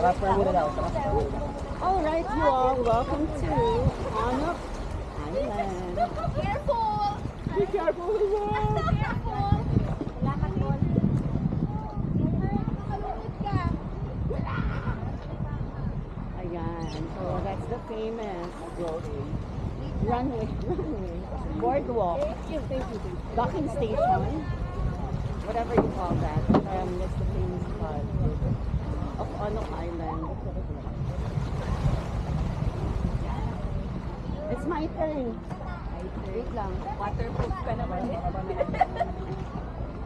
Transfer mo na daw. Alright, you all, welcome to Hanok Island. Careful! Be careful with that! Careful! Wala ka doon. Makalungit ka. Ayan, so that's the famous runway, boardwalk, docking station, whatever you call that. That's the famous part of Hanok Island. It's my turn. Wait lang. Waterproof ka naman eh.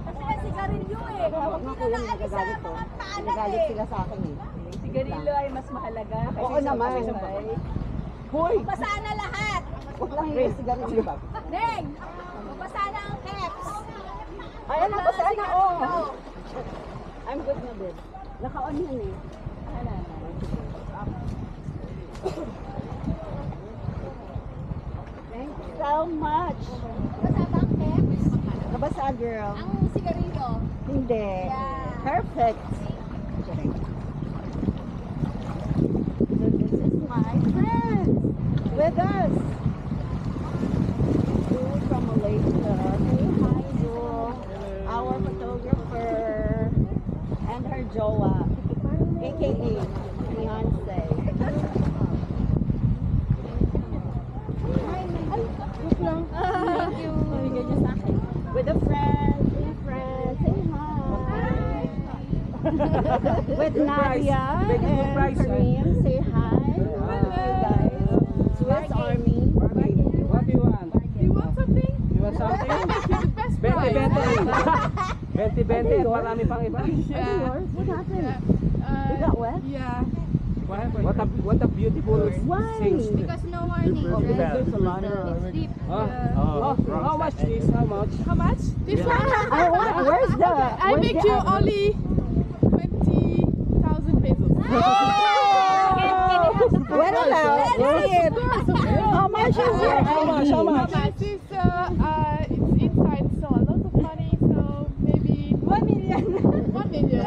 Kasi nga sigarilyo eh. Huwag nga kuya, nagagalit to. Nagagalit sila sa akin eh. Sigarilyo ay mas mahalaga. Oo naman. Hoy! Basa na lahat! Huwag lang yung sigarilyo ba? Neng! Basa na ang caps! Ay, alam ko sana, oh! I'm good na good. Naka-on yun eh. Thank you so much. Basa ba ang caps? Nabasa, girl. Ang sigarilyo. Hindi. Yeah. Perfect. So this is my friend with us. Jewel from Malaysia. Say hi, Jewel. Our photographer and her jowa, aka Beyonce. Look lang. Thank you. Bigyan niyo sa akin. With a friend. Say hi. With Nadia and Kareem. Say hi. You guys. Swiss Army. What do you want? You want something? You want something? You're the best price. 20-20 at marami pang iba. Yeah. What happened? Uh, You got wet? Yeah. What a beautiful Why? things. Because no warning. There's a lot of... It's deep. How much this? How much? How much? This one? I want. Where's the? I where's make the you other- only 20,000 pesos. Wait a minute. How much is it? How much? How much? This is it's inside, so a lot of money. So maybe 1 million. 1 million.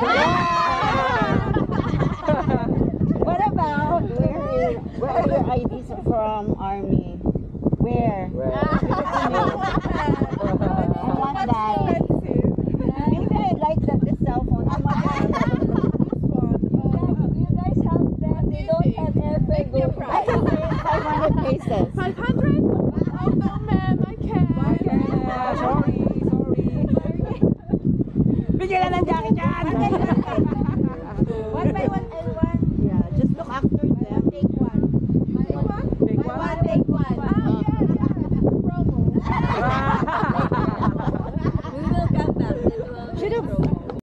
What about where are your IDs from, Army? Where? I want that. Expensive. Maybe I like that the cell phone. How much is it? You guys help them. They don't have airfare Make me a going. price. 500 pesos. 500? Oh no, man, I can't. Sorry. Bigyan na ng jacket yan! 1 by 1